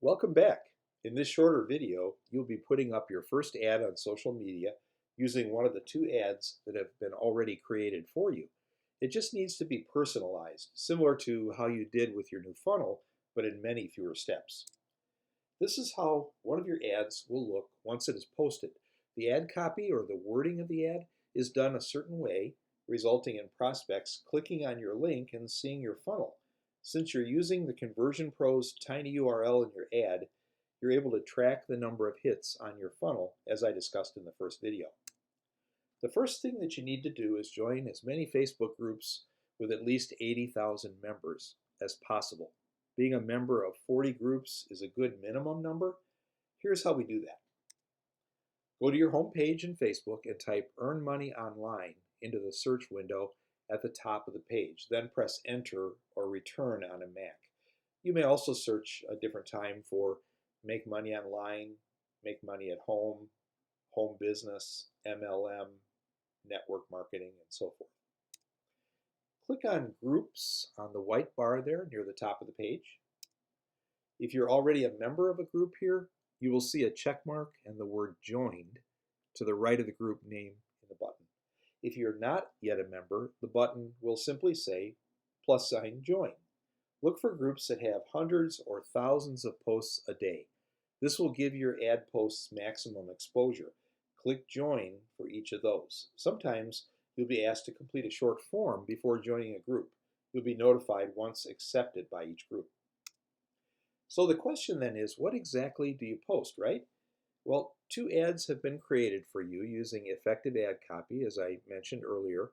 Welcome back. In this shorter video, you'll be putting up your first ad on social media using one of the two ads that have been already created for you. It just needs to be personalized, similar to how you did with your new funnel, but in many fewer steps. This is how one of your ads will look once it is posted. The ad copy or the wording of the ad is done a certain way, resulting in prospects clicking on your link and seeing your funnel. Since you're using the Conversion Pro's tiny URL in your ad, you're able to track the number of hits on your funnel, as I discussed in the first video. The first thing that you need to do is join as many Facebook groups with at least 80,000 members as possible. Being a member of 40 groups is a good minimum number. Here's how we do that. Go to your home page in Facebook and type Earn Money Online into the search window at the top of the page. Then press Enter or Return on a Mac. You may also search a different time for Make Money Online, Make Money at Home, Home Business, MLM, Network Marketing, and so forth. Click on Groups on the white bar there near the top of the page. If you're already a member of a group here, you will see a check mark and the word Joined to the right of the group name in the button. If you're not yet a member, the button will simply say +Join. Look for groups that have hundreds or thousands of posts a day. This will give your ad posts maximum exposure. Click Join for each of those. Sometimes you'll be asked to complete a short form before joining a group. You'll be notified once accepted by each group. So the question then is, what exactly do you post, right? Well, two ads have been created for you using effective ad copy, as I mentioned earlier.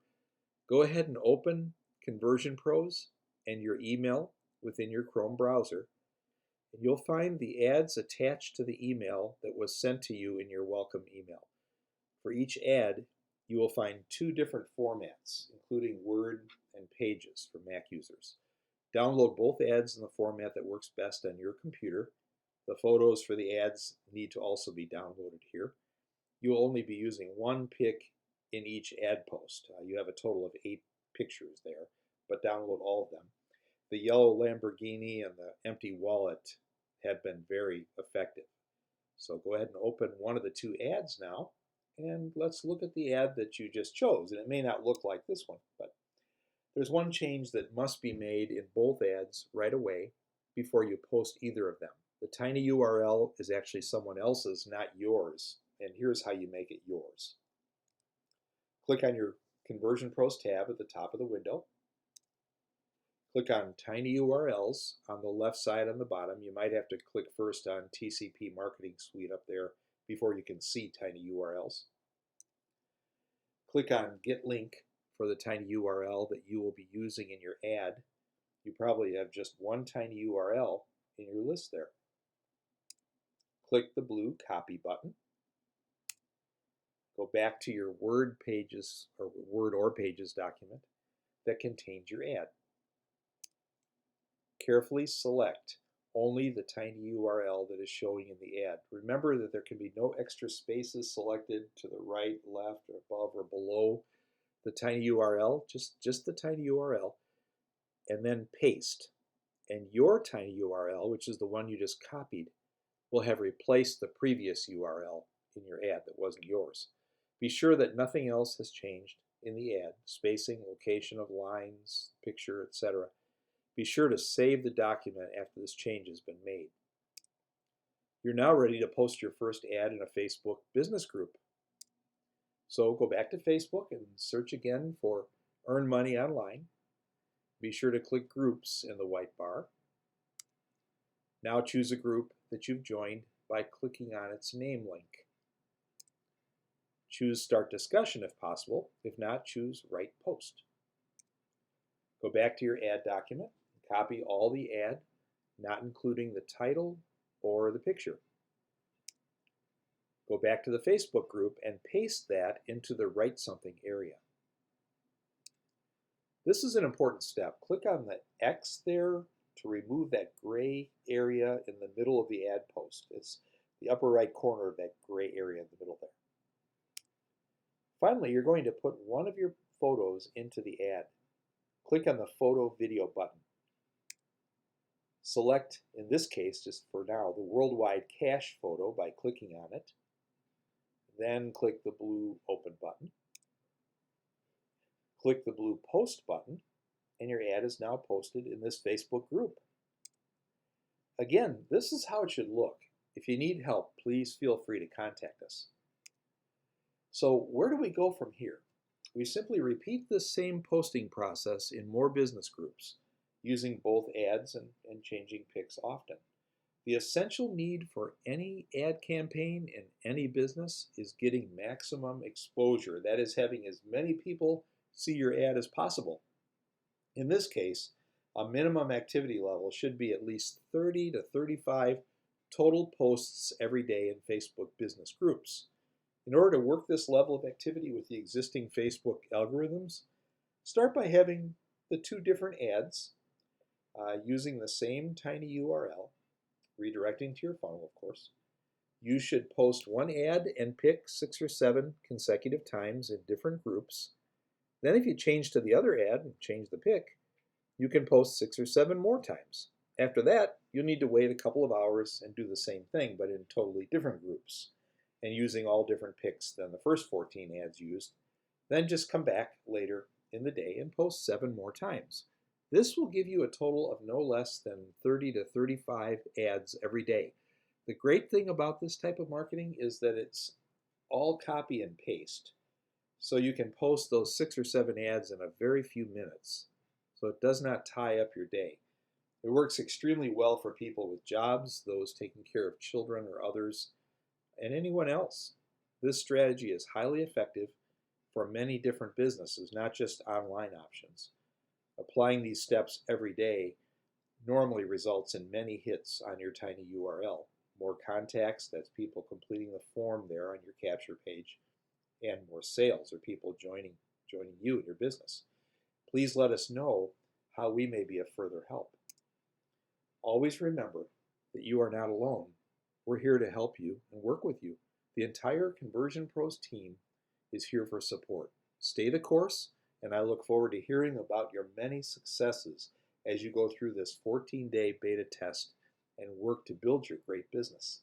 Go ahead and open Conversion Pros and your email within your Chrome browser, and you'll find the ads attached to the email that was sent to you in your welcome email. For each ad, you will find two different formats, including Word and Pages for Mac users. Download both ads in the format that works best on your computer. The photos for the ads need to also be downloaded here. You will only be using one pic in each ad post. You have a total of 8 pictures there, but download all of them. The yellow Lamborghini and the empty wallet have been very effective. So go ahead and open one of the two ads now, and let's look at the ad that you just chose. And it may not look like this one, but there's one change that must be made in both ads right away before you post either of them. The tiny URL is actually someone else's, not yours, and here's how you make it yours. Click on your Conversion Pros tab at the top of the window. Click on Tiny URLs on the left side on the bottom. You might have to click first on TCP Marketing Suite up there before you can see Tiny URLs. Click on Get Link for the tiny URL that you will be using in your ad. You probably have just one tiny URL in your list there. Click the blue Copy button. Go back to your Word or Pages document that contains your ad. Carefully select only the tiny URL that is showing in the ad. Remember that there can be no extra spaces selected to the right, left, or above or below the tiny URL, just the tiny URL, and then paste. And your tiny URL, which is the one you just copied, will have replaced the previous URL in your ad that wasn't yours. Be sure that nothing else has changed in the ad, spacing, location of lines, picture, etc. Be sure to save the document after this change has been made. You're now ready to post your first ad in a Facebook business group. So go back to Facebook and search again for Earn Money Online. Be sure to click Groups in the white bar. Now choose a group that you've joined by clicking on its name link. Choose Start Discussion if possible. If not, choose Write Post. Go back to your ad document and copy all the ad, not including the title or the picture. Go back to the Facebook group and paste that into the Write Something area. This is an important step. Click on the X there to remove that gray area in the middle of the ad post. It's the upper right corner of that gray area in the middle there. Finally, you're going to put one of your photos into the ad. Click on the Photo Video button. Select, in this case, just for now, the worldwide cache photo by clicking on it. Then click the blue Open button. Click the blue Post button, and your ad is now posted in this Facebook group. Again, this is how it should look. If you need help, please feel free to contact us. So where do we go from here? We simply repeat this same posting process in more business groups, using both ads and changing pics often. The essential need for any ad campaign in any business is getting maximum exposure. That is, having as many people see your ad as possible. In this case, a minimum activity level should be at least 30 to 35 total posts every day in Facebook business groups. In order to work this level of activity with the existing Facebook algorithms, start by having the two different ads using the same tiny URL, redirecting to your funnel, of course. You should post one ad and pick 6 or 7 consecutive times in different groups. Then if you change to the other ad and change the pick, you can post 6 or 7 more times. After that, you'll need to wait a couple of hours and do the same thing, but in totally different groups and using all different picks than the first 14 ads used. Then just come back later in the day and post 7 more times. This will give you a total of no less than 30 to 35 ads every day. The great thing about this type of marketing is that it's all copy and paste. So you can post those 6 or 7 ads in a very few minutes. So it does not tie up your day. It works extremely well for people with jobs, those taking care of children or others, and anyone else. This strategy is highly effective for many different businesses, not just online options. Applying these steps every day normally results in many hits on your tiny URL, more contacts, that's people completing the form there on your capture page, and more sales, or people joining you in your business. Please let us know how we may be of further help. Always remember that you are not alone. We're here to help you and work with you. The entire Conversion Pros team is here for support. Stay the course, and I look forward to hearing about your many successes as you go through this 14-day beta test and work to build your great business.